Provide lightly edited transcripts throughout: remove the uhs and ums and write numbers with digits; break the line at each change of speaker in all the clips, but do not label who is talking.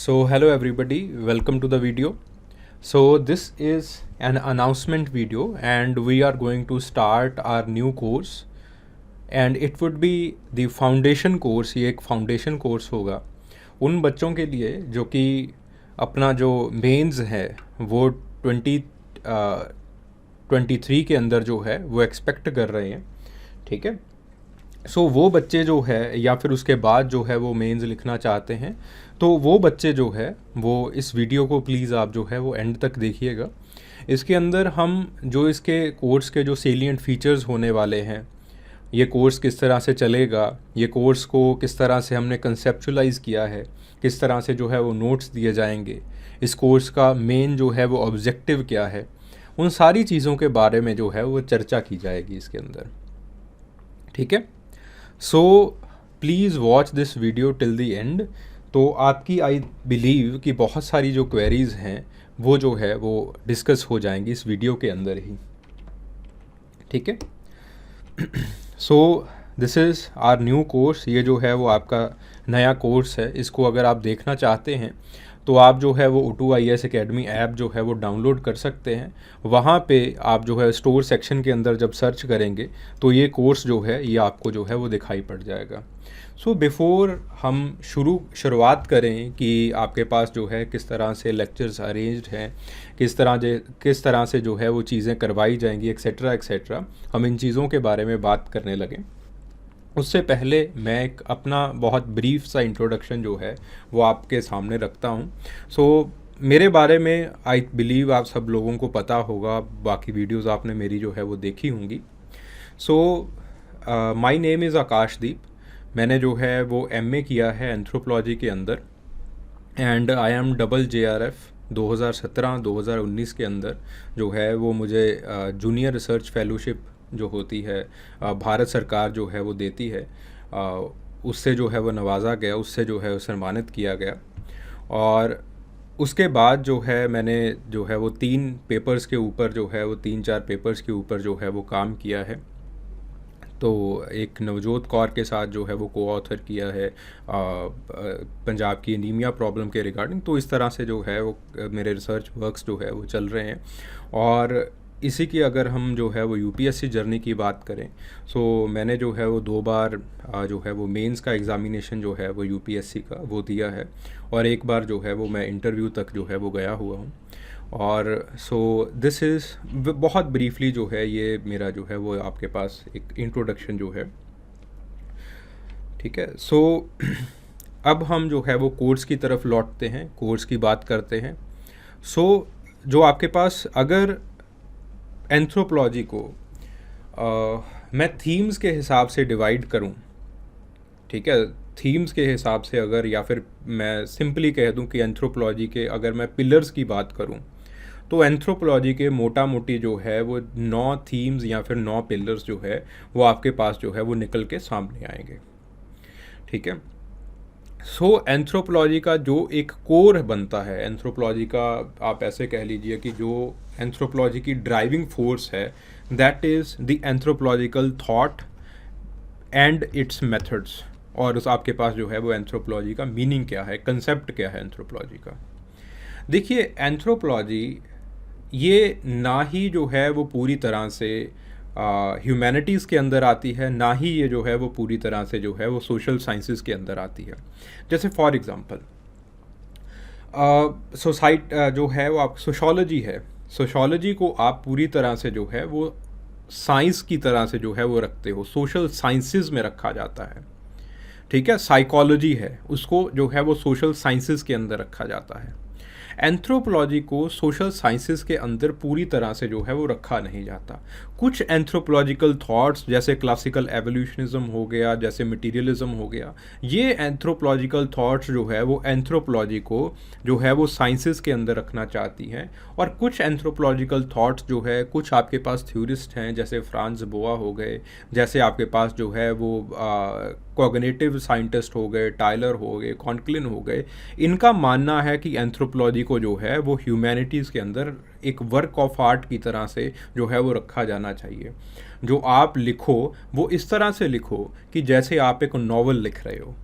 So hello everybody, welcome to the video. So this is an announcement video and we are going to start our new course and it would be the foundation course. ये एक foundation course होगा उन बच्चों के लिए जो कि अपना जो मेंस है वो 2023 के अंदर जो है वो एक्सपेक्ट कर रहे हैं, ठीक है। सो वो बच्चे जो है या फिर उसके बाद जो है वो मेंस लिखना चाहते हैं, तो वो बच्चे जो है वो इस वीडियो को प्लीज़ आप जो है वो एंड तक देखिएगा। इसके अंदर हम जो इसके कोर्स के जो सेलिएंट फीचर्स होने वाले हैं, ये कोर्स किस तरह से चलेगा, ये कोर्स को किस तरह से हमने कंसेप्चुलाइज़ किया है, किस तरह से जो है वो नोट्स दिए जाएंगे, इस कोर्स का मेन जो है वो ऑब्जेक्टिव क्या है, उन सारी चीज़ों के बारे में जो है वो चर्चा की जाएगी इसके अंदर, ठीक है। So please watch this video till the end. तो आपकी आई बिलीव कि बहुत सारी जो क्वेरीज़ हैं वो जो है वो डिस्कस हो जाएंगी इस वीडियो के अंदर ही, ठीक है। So this is our new course. ये जो है वो आपका नया कोर्स है। इसको अगर आप देखना चाहते हैं तो आप जो है वो O2 IAS अकेडमी ऐप जो है वो डाउनलोड कर सकते हैं। वहाँ पे आप जो है स्टोर सेक्शन के अंदर जब सर्च करेंगे तो ये कोर्स जो है ये आपको जो है वो दिखाई पड़ जाएगा। सो बिफ़ोर हम शुरुआत करें कि आपके पास जो है किस तरह से लेक्चर्स अरेंज्ड हैं, किस तरह से जो है वो चीज़ें करवाई जाएंगी एक्सेट्रा एक्सेट्रा, हम इन चीज़ों के बारे में बात करने लगें, उससे पहले मैं एक अपना बहुत ब्रीफ सा इंट्रोडक्शन जो है वो आपके सामने रखता हूँ। सो मेरे बारे में आई बिलीव आप सब लोगों को पता होगा, बाकी वीडियोस आपने मेरी जो है वो देखी होंगी। सो माय नेम इज़ आकाशदीप। मैंने जो है वो MA किया है एंथ्रोपोलॉजी के अंदर and I am double JRF 2017-2019 के अंदर जो है वो मुझे जूनियर रिसर्च फेलोशिप जो होती है भारत सरकार जो है वो देती है, उससे जो है वो नवाजा गया, उससे जो है वो सम्मानित किया गया। और उसके बाद जो है मैंने जो है वो 3 पेपर्स के ऊपर जो है वो 3-4 पेपर्स के ऊपर जो है वो काम किया है। तो एक नवजोत कौर के साथ जो है वो को-ऑथर किया है पंजाब की एनीमिया प्रॉब्लम के रिगार्डिंग। तो इस तरह से जो है वो मेरे रिसर्च वर्क्स जो है वो चल रहे हैं। और इसी की अगर हम जो है वो UPSC जर्नी की बात करें, सो मैंने जो है वो 2 बार जो है वो मेंस का एग्ज़ामिनेशन जो है वो UPSC का वो दिया है और एक बार जो है वो मैं इंटरव्यू तक जो है वो गया हुआ हूँ। और सो दिस इज़ बहुत ब्रीफली जो है ये मेरा जो है वो आपके पास एक इंट्रोडक्शन जो है, ठीक है। सो अब हम जो है वो कोर्स की तरफ लौटते हैं, कोर्स की बात करते हैं। सो जो आपके पास अगर एंथ्रोपोलॉजी को मैं थीम्स के हिसाब से डिवाइड करूं, ठीक है, थीम्स के हिसाब से अगर, या फिर मैं सिंपली कह दूं कि एंथ्रोपोलॉजी के अगर मैं पिलर्स की बात करूं, तो एंथ्रोपोलॉजी के मोटा मोटी जो है वो 9 थीम्स या फिर 9 पिलर्स जो है वो आपके पास जो है वो निकल के सामने आएंगे, ठीक है। सो एंथ्रोपोलॉजी का जो एक कोर बनता है, एंथ्रोपोलॉजी का आप ऐसे कह लीजिए कि जो एंथ्रोपोलॉजी की ड्राइविंग फोर्स है, that is the anthropological thought and it's methods. और उस आपके पास जो है वो एंथ्रोपोलॉजी का मीनिंग क्या है, कंसेप्ट क्या है एंथ्रोपोलॉजी का। देखिए एंथ्रोपोलॉजी ये ना ही जो है वो पूरी तरह से ह्यूमैनिटीज़ के अंदर आती है, ना ही ये जो है वो पूरी तरह से जो है वो सोशल साइंसेस के अंदर आती है। जैसे फॉर एग्ज़ाम्पल जो है वो आप सोशोलॉजी है, सोशोलॉजी को आप पूरी तरह से जो है वो साइंस की तरह से जो है वो रखते हो, सोशल साइंसेस में रखा जाता है, ठीक है। साइकोलॉजी है, उसको जो है वो सोशल साइंसेस के अंदर रखा जाता है। एंथ्रोपोलॉजी को सोशल साइंसेस के अंदर पूरी तरह से जो है वो रखा नहीं जाता। कुछ एंथ्रोपोलॉजिकल थॉट्स जैसे क्लासिकल एवोल्यूशनिज्म हो गया, जैसे मटीरियलिज्म हो गया, ये एंथ्रोपोलॉजिकल थॉट्स जो है वो एंथ्रोपोलॉजी को जो है वो साइंसेस के अंदर रखना चाहती हैं। और कुछ एंथ्रोपोलॉजिकल थॉट्स जो है, कुछ आपके पास थ्योरिस्ट हैं जैसे फ्रांज बोआ हो गए, जैसे आपके पास जो है वो कॉग्निटिव साइंटिस्ट हो गए, टायलर हो गए, कॉन्क्लिन हो गए, इनका मानना है कि एंथ्रोपोलॉजी को जो है वो ह्यूमैनिटीज़ के अंदर एक वर्क ऑफ आर्ट की तरह से जो है वो रखा जाना चाहिए। जो आप लिखो वो इस तरह से लिखो कि जैसे आप एक नॉवल लिख रहे हो,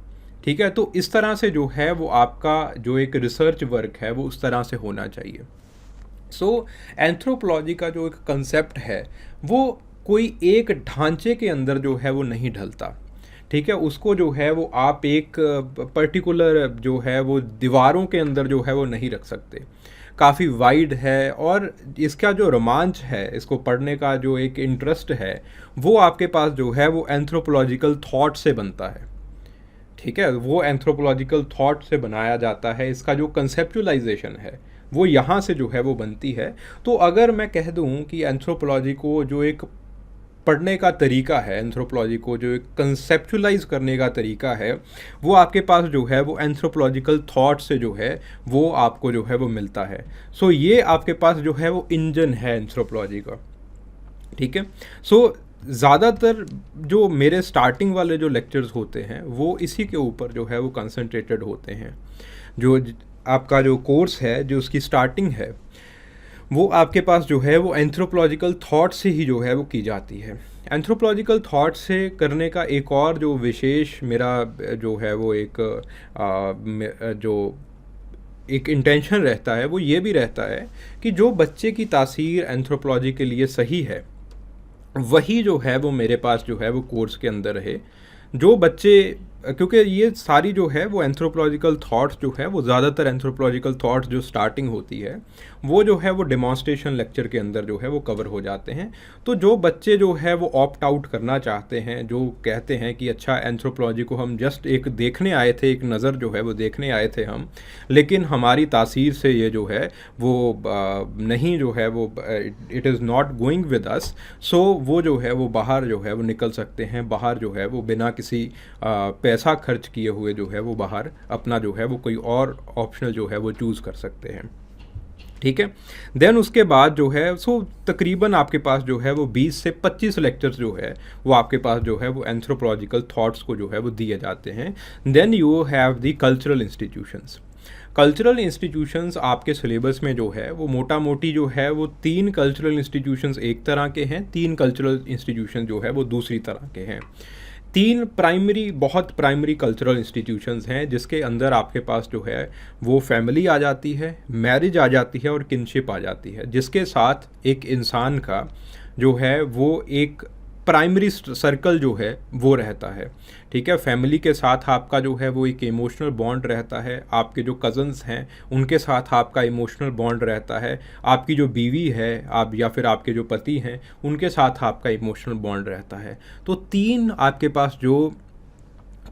ठीक है, तो इस तरह से जो है वो आपका जो एक रिसर्च वर्क है वो उस तरह से होना चाहिए। सो एंथ्रोपोलॉजी का जो एक कंसेप्ट है वो कोई एक ढांचे के अंदर जो है वो नहीं ढलता। ठीक है, उसको जो है वो आप एक पर्टिकुलर जो है वो दीवारों के अंदर जो है वो नहीं रख सकते। काफ़ी वाइड है, और इसका जो रोमांच है, इसको पढ़ने का जो एक इंटरेस्ट है, वो आपके पास जो है वो एंथ्रोपोलॉजिकल थॉट से बनता है। ठीक है, वो एंथ्रोपोलॉजिकल थॉट से बनाया जाता है। इसका जो कंसेप्चुलाइजेशन है वो यहाँ से जो है वो बनती है। तो अगर मैं कह दूँ कि एंथ्रोपोलॉजी को जो एक पढ़ने का तरीका है, एंथ्रोपोलॉजी को जो एक कंसेप्चुलाइज करने का तरीका है, वो आपके पास जो है वो एंथ्रोपोलॉजिकल थॉट से जो है वो आपको जो है वो मिलता है। सो ये आपके पास जो है वो इंजन है एंथ्रोपोलॉजी का। ठीक है, सो ज़्यादातर जो मेरे स्टार्टिंग वाले जो लेक्चर्स होते हैं वो इसी के ऊपर जो है वो कंसंट्रेटेड होते हैं। जो आपका जो कोर्स है, जो उसकी स्टार्टिंग है, वो आपके पास जो है वो एंथ्रोपोलॉजिकल थॉट से ही जो है वो की जाती है। एंथ्रोपोलॉजिकल थॉट से करने का एक और जो विशेष मेरा जो है वो एक जो एक इंटेंशन रहता है वो ये भी रहता है कि जो बच्चे की तासीर एंथ्रोपोलॉजी के लिए सही है वही जो है वो मेरे पास जो है वो कोर्स के अंदर रहे। जो बच्चे, क्योंकि ये सारी जो है वो एंथ्रोपोलॉजिकल थॉट्स जो है वो ज़्यादातर एंथ्रोपोलॉजिकल थॉट्स जो स्टार्टिंग होती है वो जो है वो डेमॉन्स्ट्रेशन लेक्चर के अंदर जो है वो कवर हो जाते हैं। तो जो बच्चे जो है वो ऑप्ट आउट करना चाहते हैं, जो कहते हैं कि अच्छा एंथ्रोपोलॉजी को हम जस्ट एक देखने आए थे, एक नज़र जो है वो देखने आए थे हम, लेकिन हमारी तासीर से ये जो है वो नहीं जो है वो it is not going with us, so वो जो है वो बाहर जो है वो निकल सकते हैं। बाहर जो है वो बिना किसी पैसा खर्च किए हुए जो है वो बाहर अपना जो है वो कोई और ऑप्शनल जो है वो चूज़ कर सकते हैं। ठीक है, देन उसके बाद जो है सो तकरीबन आपके पास जो है वो 20 से 25 लेक्चर्स जो है वो आपके पास जो है वो एंथ्रोपोलॉजिकल थॉट्स को जो है वो दिए जाते हैं। Then you have the cultural institutions. Cultural institutions आपके सिलेबस में जो है वो मोटा मोटी जो है वो 3 कल्चरल इंस्टीट्यूशंस एक तरह के हैं, 3 कल्चरल इंस्टीट्यूशन जो है वो दूसरी तरह के हैं। 3 प्राइमरी, बहुत प्राइमरी कल्चरल इंस्टीट्यूशंस हैं जिसके अंदर आपके पास जो है वो फैमिली आ जाती है, मैरिज आ जाती है और किनशिप आ जाती है, जिसके साथ एक इंसान का जो है वो एक प्राइमरी सर्कल जो है वो रहता है। ठीक है, फैमिली के साथ आपका जो है वो एक इमोशनल बॉन्ड रहता है, आपके जो कज़न्स हैं उनके साथ आपका इमोशनल बॉन्ड रहता है, आपकी जो बीवी है आप या फिर आपके जो पति हैं उनके साथ आपका इमोशनल बॉन्ड रहता है। तो 3 आपके पास जो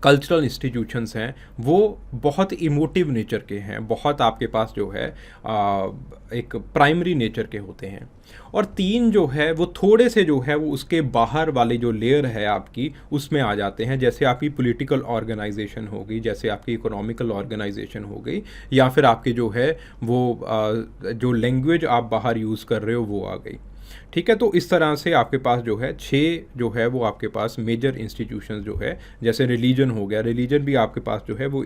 कल्चरल इंस्टीट्यूशंस हैं वो बहुत इमोटिव नेचर के हैं, बहुत आपके पास जो है एक प्राइमरी नेचर के होते हैं। और 3 जो है वो थोड़े से जो है वो उसके बाहर वाली जो लेयर है आपकी उसमें आ जाते हैं, जैसे आपकी पॉलिटिकल ऑर्गेनाइजेशन हो गई, जैसे आपकी इकोनॉमिकल ऑर्गेनाइजेशन हो गई, या फिर आपकी जो है वो जो लैंग्वेज आप बाहर यूज़ कर रहे हो वो आ गई। ठीक है, तो इस तरह से आपके पास जो है 6 जो है वो आपके पास मेजर इंस्टीट्यूशंस जो है, जैसे रिलीजन हो गया, रिलीजन भी आपके पास जो है वो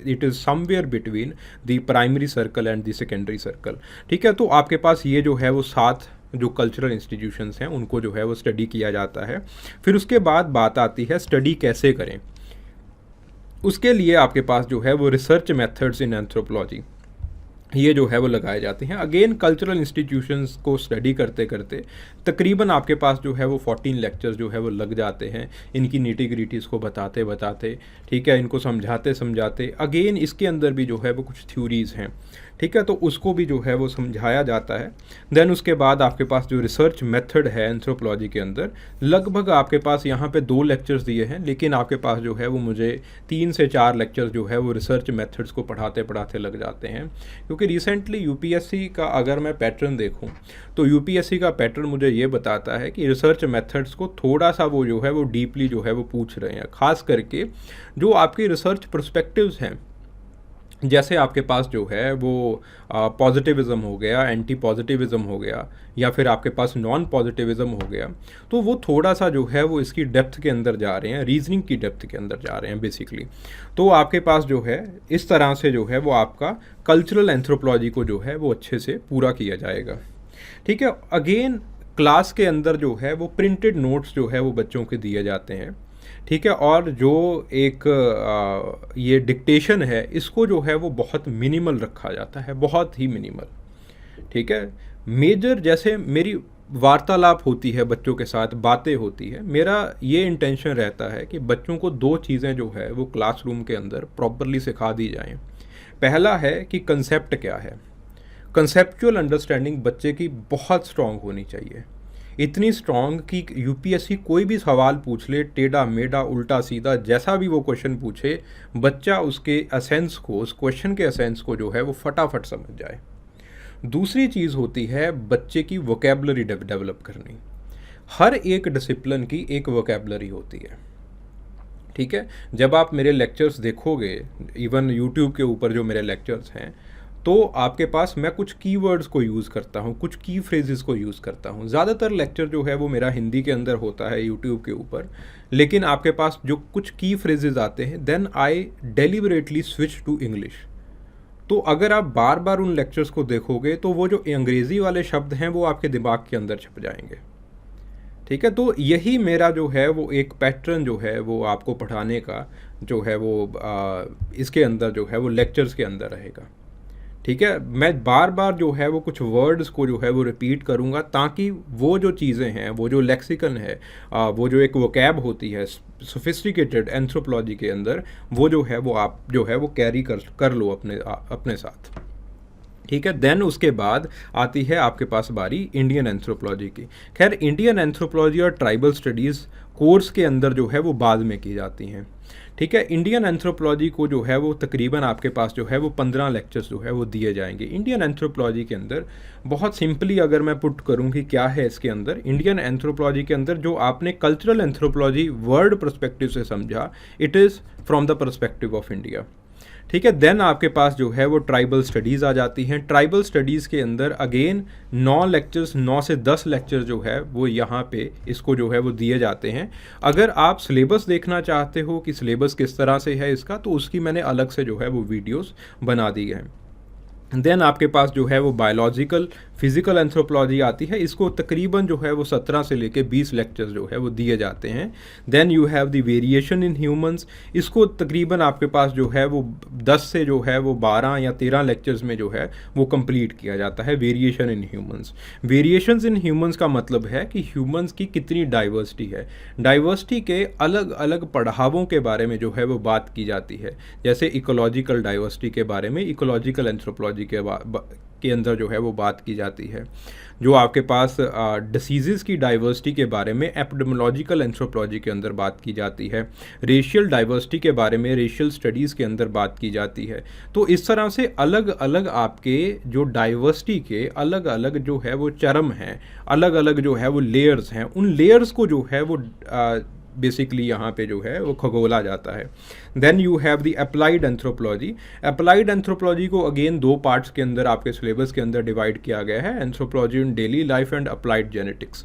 it is somewhere between the primary circle and the secondary circle. ठीक है, तो आपके पास ये जो है वो 7 जो कल्चरल इंस्टीट्यूशंस हैं उनको जो है वो स्टडी किया जाता है। फिर उसके बाद बात आती है स्टडी कैसे करें। उसके लिए आपके पास जो है वो रिसर्च मेथड्स इन एंथ्रोपोलॉजी ये जो है वो लगाए जाते हैं। अगेन कल्चरल इंस्टीट्यूशंस को स्टडी करते करते तकरीबन आपके पास जो है वो 14 लेक्चर्स जो है वो लग जाते हैं, इनकी नीटी ग्रीटीज़ को बताते बताते, ठीक है, इनको समझाते समझाते। अगेन इसके अंदर भी जो है वो कुछ थ्योरीज़ हैं, ठीक है, तो उसको भी जो है वो समझाया जाता है। देन उसके बाद आपके पास जो रिसर्च मेथड है एंथ्रोपोलॉजी के अंदर, लगभग आपके पास यहाँ पे 2 लेक्चर्स दिए हैं, लेकिन आपके पास जो है वो मुझे 3 से 4 लेक्चर्स जो है वो रिसर्च मेथड्स को पढ़ाते पढ़ाते लग जाते हैं। क्योंकि रिसेंटली यूपीएससी का अगर मैं पैटर्न देखूँ तो यूपीएससी का पैटर्न मुझे ये बताता है कि रिसर्च मेथड्स को थोड़ा सा वो जो है वो डीपली जो है वो पूछ रहे हैं, ख़ास करके जो आपकी रिसर्च पर्सपेक्टिव्स हैं, जैसे आपके पास जो है वो पॉजिटिविज़म हो गया, एंटी पॉजिटिविज़म हो गया, या फिर आपके पास नॉन पॉजिटिविज़म हो गया, तो वो थोड़ा सा जो है वो इसकी डेप्थ के अंदर जा रहे हैं, रीजनिंग की डेप्थ के अंदर जा रहे हैं बेसिकली। तो आपके पास जो है इस तरह से जो है वो आपका कल्चरल एंथ्रोपोलॉजी को जो है वो अच्छे से पूरा किया जाएगा। ठीक है, अगेन क्लास के अंदर जो है वो प्रिंटेड नोट्स जो है वो बच्चों के दिए जाते हैं। ठीक है। और जो एक ये डिक्टेशन है इसको जो है वो बहुत मिनिमल रखा जाता है, बहुत ही मिनिमल। ठीक है। मेजर जैसे मेरी वार्तालाप होती है बच्चों के साथ, बातें होती है, मेरा ये इंटेंशन रहता है कि बच्चों को दो चीज़ें जो है वो क्लासरूम के अंदर प्रॉपरली सिखा दी जाएं। पहला है कि कंसेप्ट क्या है। कंसेप्चुअल अंडरस्टैंडिंग बच्चे की बहुत स्ट्रांग होनी चाहिए, इतनी स्ट्रांग कि यूपीएससी कोई भी सवाल पूछ ले, टेढ़ा मेढ़ा उल्टा सीधा जैसा भी वो क्वेश्चन पूछे, बच्चा उसके एसेंस को, उस क्वेश्चन के एसेंस को जो है वो फटाफट समझ जाए। दूसरी चीज़ होती है बच्चे की वोकेबलरी डेवलप करनी। हर एक डिसिप्लिन की एक वोकेबलरी होती है। ठीक है। जब आप मेरे लेक्चर्स देखोगे, इवन यूट्यूब के ऊपर जो मेरे लेक्चर्स हैं, तो आपके पास मैं कुछ कीवर्ड्स को यूज़ करता हूँ, कुछ की फ्रेजेस को यूज़ करता हूँ। ज़्यादातर लेक्चर जो है वो मेरा हिंदी के अंदर होता है यूट्यूब के ऊपर, लेकिन आपके पास जो कुछ की फ्रेजेस आते हैं, then I deliberately switch to English. तो अगर आप बार बार उन लेक्चर्स को देखोगे तो वो जो अंग्रेज़ी वाले शब्द हैं वो आपके दिमाग के अंदर छप जाएंगे। ठीक है। तो यही मेरा जो है वो एक पैटर्न जो है वो आपको पढ़ाने का जो है वो इसके अंदर जो है वो लेक्चर्स के अंदर रहेगा। ठीक है। मैं बार बार जो है वो कुछ वर्ड्स को जो है वो रिपीट करूँगा, ताकि वो जो चीज़ें हैं, वो जो लेक्सिकन है, वो जो एक वोकैब होती है सोफिस्टिकेटेड एंथ्रोपोलॉजी के अंदर, वो जो है वो आप जो है वो कैरी कर लो अपने साथ। ठीक है। देन उसके बाद आती है आपके पास बारी इंडियन एंथ्रोपोलॉजी की। खैर, इंडियन एंथ्रोपोलॉजी और ट्राइबल स्टडीज़ कोर्स के अंदर जो है वो बाद में की जाती हैं। ठीक है। इंडियन एंथ्रोपोलॉजी को जो है वो तकरीबन आपके पास जो है वो 15 लेक्चर्स जो है वो दिए जाएंगे। इंडियन एंथ्रोपोलॉजी के अंदर बहुत सिंपली अगर मैं पुट करूं कि क्या है इसके अंदर, इंडियन एंथ्रोपोलॉजी के अंदर जो आपने कल्चरल एंथ्रोपोलॉजी वर्ल्ड पर्सपेक्टिव से समझा, it is from the perspective of India. ठीक है। देन आपके पास जो है वो ट्राइबल स्टडीज़ आ जाती हैं। ट्राइबल स्टडीज़ के अंदर अगेन 9 लेक्चर्स, 9 से 10 लेक्चर जो है वो यहाँ पे इसको जो है वो दिए जाते हैं। अगर आप सिलेबस देखना चाहते हो कि सिलेबस किस तरह से है इसका, तो उसकी मैंने अलग से जो है वो वीडियोस बना दी हैं। देन आपके पास जो है वो बायोलॉजिकल फिजिकल एंथ्रोपोलॉजी आती है। इसको तकरीबन जो है वो 17 से लेके 20 लेक्चर्स जो है वो दिए जाते हैं। Then you have the variation in humans. इसको तकरीबन आपके पास जो है वो 10 से जो है वो 12 या 13 लेक्चर्स में जो है वो कंप्लीट किया जाता है variation in humans. Variations in humans का मतलब है कि ह्यूमंस की कितनी डाइवर्सिटी है। डाइवर्सिटी के अलग अलग पढ़ावों के बारे में जो है वो बात की जाती है। जैसे इकोलॉजिकल डाइवर्सिटी के बारे में इकोलॉजिकल एंथ्रोपोलॉजी के अंदर जो है वो बात की जाती है। जो आपके पास डिसीज़ की डाइवर्सिटी के बारे में एपिडेमियोलॉजिकल एंथ्रोपोलॉजी के अंदर बात की जाती है। रेशियल डाइवर्सिटी के बारे में रेशियल स्टडीज़ के अंदर बात की जाती है। तो इस तरह से अलग अलग आपके जो डाइवर्सिटी के अलग अलग जो है वो चरम हैं, अलग अलग जो है वो लेयर्स हैं, उन लेयर्स को जो है वो बेसिकली यहाँ पे जो है वो खगोला जाता है। Then you have the applied anthropology. Applied anthropology को अगेन 2 पार्ट्स के अंदर आपके सिलेबस के अंदर डिवाइड किया गया है, anthropology in daily life and applied genetics.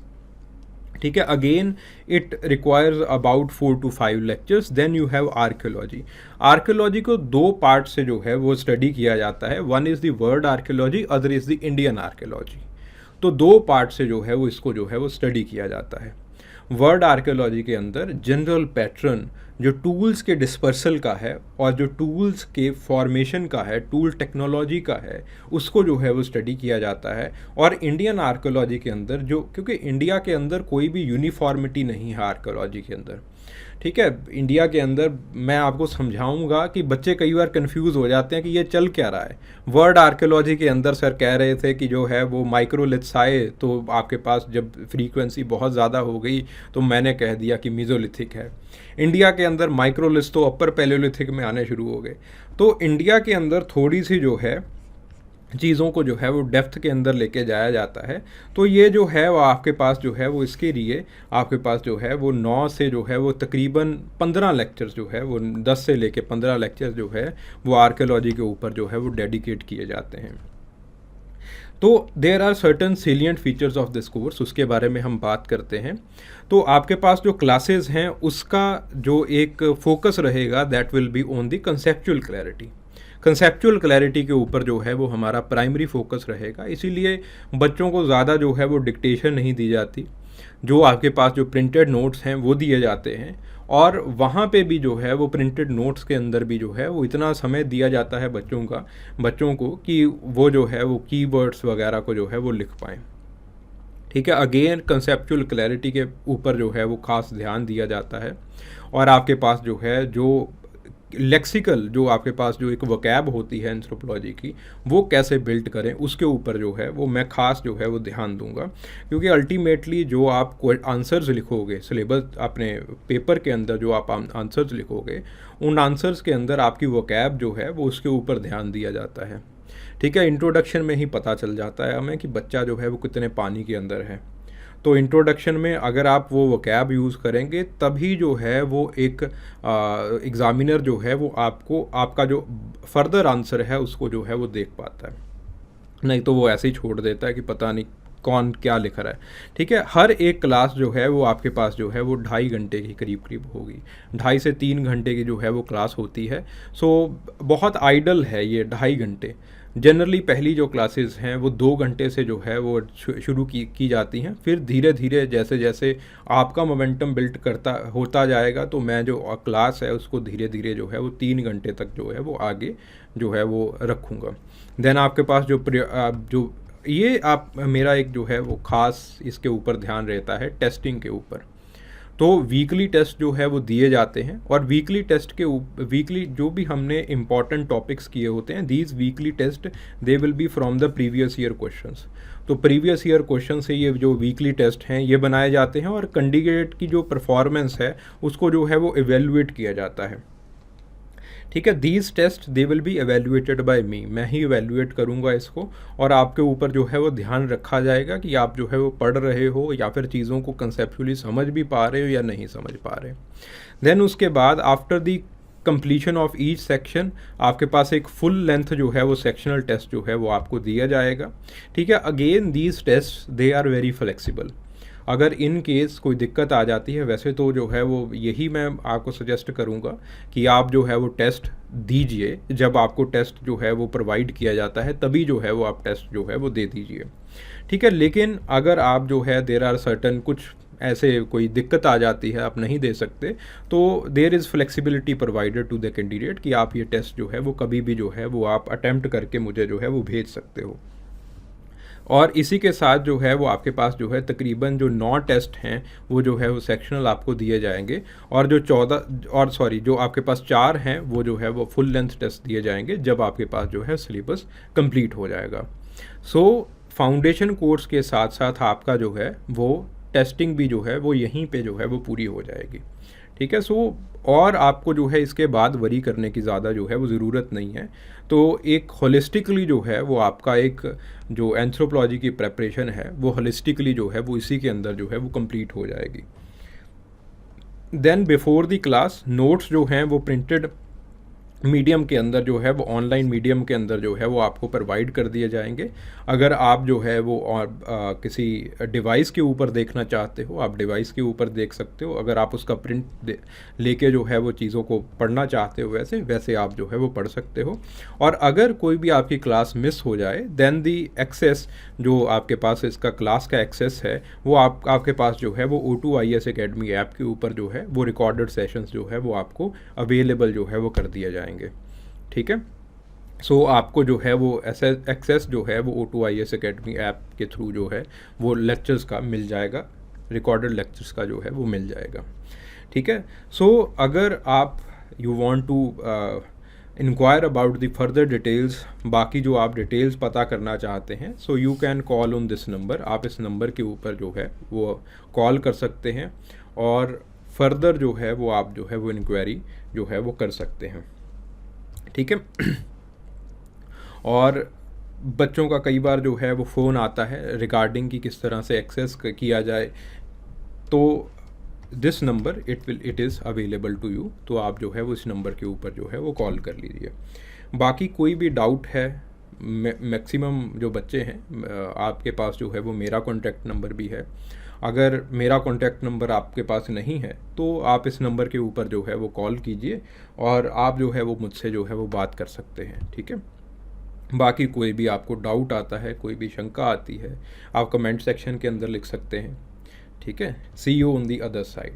ठीक है। Again it requires about 4 to 5 lectures. Then you have archaeology. Archaeology को 2 पार्ट से जो है वो स्टडी किया जाता है। One is the world archaeology, other is the Indian archaeology. तो 2 पार्ट से जो है वो इसको जो है वो स्टडी किया जाता है। वर्ड आर्कियोलॉजी के अंदर जनरल पैटर्न जो टूल्स के डिस्पर्सल का है और जो टूल्स के फॉर्मेशन का है, टूल टेक्नोलॉजी का है, उसको जो है वो स्टडी किया जाता है। और इंडियन आर्कियोलॉजी के अंदर जो, क्योंकि इंडिया के अंदर कोई भी यूनिफॉर्मिटी नहीं है आर्कियोलॉजी के अंदर। ठीक है। इंडिया के अंदर मैं आपको समझाऊंगा कि बच्चे कई बार कंफ्यूज हो जाते हैं कि ये चल क्या रहा है। वर्ड आर्कियोलॉजी के अंदर सर कह रहे थे कि जो है वो माइक्रोलिथ्स आए, तो आपके पास जब फ्रीक्वेंसी बहुत ज़्यादा हो गई तो मैंने कह दिया कि मीजोलिथिक है। इंडिया के अंदर माइक्रोलिथ्स तो अपर पैलेयोलिथिक में आने शुरू हो गए। तो इंडिया के अंदर थोड़ी सी जो है चीज़ों को जो है वो डेप्थ के अंदर लेके जाया जाता है। तो ये जो है वो आपके पास जो है वो इसके लिए आपके पास जो है वो 9 से जो है वो तकरीबन 15 लेक्चर्स जो है वो 10 से लेके 15 लेक्चर्स जो है वो आर्कियोलॉजी के ऊपर जो है वो डेडिकेट किए जाते हैं। तो there are certain salient features of this course, उसके बारे में हम बात करते हैं। तो आपके पास जो क्लासेस हैं उसका जो एक फोकस रहेगा that will be on the conceptual clarity. Conceptual clarity के ऊपर जो है वो हमारा प्राइमरी फोकस रहेगा। इसीलिए बच्चों को ज़्यादा जो है वो डिक्टेशन नहीं दी जाती। जो आपके पास जो प्रिंटेड नोट्स हैं वो दिए जाते हैं और वहाँ पे भी जो है वो प्रिंटेड नोट्स के अंदर भी जो है वो इतना समय दिया जाता है बच्चों को कि वो जो है वो कीवर्ड्स वगैरह को जो है वो लिख पाएँ। ठीक है, अगेन कंसेप्चुअल क्लैरिटी के ऊपर जो है वो खास ध्यान दिया जाता है। और आपके पास जो है जो लेक्सिकल जो आपके पास जो एक वोकैब होती है एंथ्रोपोलॉजी की, वो कैसे बिल्ड करें उसके ऊपर जो है वो मैं खास जो है वो ध्यान दूंगा। क्योंकि अल्टीमेटली जो आप आंसर्स लिखोगे सिलेबस अपने पेपर के अंदर, जो आप आंसर्स लिखोगे, उन आंसर्स के अंदर आपकी वोकैब जो है वो उसके ऊपर ध्यान दिया जाता है। ठीक है, इंट्रोडक्शन में ही पता चल जाता है हमें कि बच्चा जो है वो कितने पानी के अंदर है। तो इंट्रोडक्शन में अगर आप वो वोकैब यूज़ करेंगे तभी जो है वो एक एग्ज़ामिनर जो है वो आपको आपका जो फर्दर आंसर है उसको जो है वो देख पाता है। नहीं तो वो ऐसे ही छोड़ देता है कि पता नहीं कौन क्या लिख रहा है। ठीक है, हर एक क्लास जो है वो आपके पास जो है वो 2.5 घंटे के करीब करीब होगी। 2.5 से 3 घंटे की जो है वो क्लास होती है। सो बहुत आइडल है ये 2.5 घंटे। जनरली पहली जो क्लासेस हैं वो 2 घंटे से जो है वो शुरू की जाती हैं। फिर धीरे धीरे जैसे जैसे आपका मोमेंटम बिल्ड करता होता जाएगा तो मैं जो क्लास है उसको धीरे धीरे जो है वो 3 घंटे तक जो है वो आगे जो है वो रखूँगा। देन आपके पास जो ये आप मेरा एक जो है वो ख़ास इसके ऊपर ध्यान रहता है टेस्टिंग के ऊपर। तो वीकली टेस्ट जो है वो दिए जाते हैं और वीकली जो भी हमने इम्पॉर्टेंट टॉपिक्स किए होते हैं, these weekly test they will be from the previous year questions. तो प्रीवियस ईयर क्वेश्चन से ये जो वीकली टेस्ट हैं ये बनाए जाते हैं और कैंडिडेट की जो परफॉर्मेंस है उसको जो है वो इवेलुएट किया जाता है। ठीक है, these test they will be evaluated by me, मैं ही एवेल्यूएट करूँगा इसको। और आपके ऊपर जो है वो ध्यान रखा जाएगा कि आप जो है वो पढ़ रहे हो या फिर चीज़ों को कंसेप्चुअली समझ भी पा रहे हो या नहीं समझ पा रहे। देन उसके बाद after the completion of each section आपके पास एक फुल लेंथ जो है वो सेक्शनल टेस्ट जो है वो आपको दिया जाएगा। ठीक है, again these test they are very flexible. अगर इन केस कोई दिक्कत आ जाती है, वैसे तो जो है वो यही मैं आपको सजेस्ट करूँगा कि आप जो है वो टेस्ट दीजिए। जब आपको टेस्ट जो है वो प्रोवाइड किया जाता है तभी जो है वो आप टेस्ट जो है वो दे दीजिए। ठीक है, लेकिन अगर आप जो है देयर आर सर्टन कुछ ऐसे कोई दिक्कत आ जाती है, आप नहीं दे सकते, तो there is flexibility provided to the candidate कि आप ये टेस्ट जो है वो कभी भी जो है वो आप अटैम्प्ट करके मुझे जो है वो भेज सकते हो। और इसी के साथ जो है वो आपके पास जो है तकरीबन जो 9 टेस्ट हैं वो जो है वो सेक्शनल आपको दिए जाएंगे। और जो आपके पास 4 हैं वो जो है वो फुल लेंथ टेस्ट दिए जाएंगे जब आपके पास जो है सिलेबस कंप्लीट हो जाएगा। सो फाउंडेशन कोर्स के साथ साथ आपका जो है वो टेस्टिंग भी जो है वो यहीं पे जो है वो पूरी हो जाएगी। ठीक है, सो और आपको जो है इसके बाद वरी करने की ज़्यादा जो है वो ज़रूरत नहीं है। तो एक होलिस्टिकली जो है वो आपका एक जो एंथ्रोपोलॉजी की प्रेपरेशन है वो होलिस्टिकली जो है वो इसी के अंदर जो है वो कंप्लीट हो जाएगी। Then before the class notes जो हैं वो प्रिंटेड मीडियम के अंदर जो है वो ऑनलाइन मीडियम के अंदर जो है वो आपको प्रोवाइड कर दिए जाएंगे। अगर आप जो है वो किसी डिवाइस के ऊपर देखना चाहते हो आप डिवाइस के ऊपर देख सकते हो। अगर आप उसका प्रिंट लेके जो है वो चीज़ों को पढ़ना चाहते हो वैसे आप जो है वो पढ़ सकते हो। और अगर कोई भी आपकी क्लास मिस हो जाए देन दी एक्सेस जो आपके पास इसका क्लास का एक्सेस है वो आपके पास जो है वो O2IS एकेडमी ऐप के ऊपर जो है वो रिकॉर्डेड सेशंस जो है वो आपको अवेलेबल जो है वो कर दिया जाएंगे। ठीक है, सो आपको जो है वो एक्सेस जो है वो O2IS एकेडमी ऐप के थ्रू जो है वो लेक्चर्स का मिल जाएगा, रिकॉर्डेड लेक्चर्स का जो है वो मिल जाएगा। ठीक है, सो अगर आप you want to inquire about the further details, बाकी जो आप डिटेल्स पता करना चाहते हैं, so you can call on this number. आप इस नंबर के ऊपर जो है वो कॉल कर सकते हैं और फर्दर जो है वो आप जो है वो इंक्वायरी जो है वो कर सकते हैं। ठीक है, और बच्चों का कई बार जो है वो फ़ोन आता है रिगार्डिंग कि किस तरह से एक्सेस किया जाए, तो this number it is available to you. तो आप जो है वो इस नंबर के ऊपर जो है वो कॉल कर लीजिए। बाकी कोई भी डाउट है, मैक्सिमम जो बच्चे हैं आपके पास जो है वो मेरा कॉन्टैक्ट नंबर भी है। अगर मेरा कॉन्टैक्ट नंबर आपके पास नहीं है तो आप इस नंबर के ऊपर जो है वो कॉल कीजिए और आप जो है वो मुझसे जो है वो बात कर सकते हैं। ठीक है, बाकी कोई भी आपको डाउट आता है, कोई भी शंका आती है, आप कमेंट सेक्शन के अंदर लिख सकते हैं। ठीक है, see you on the other side.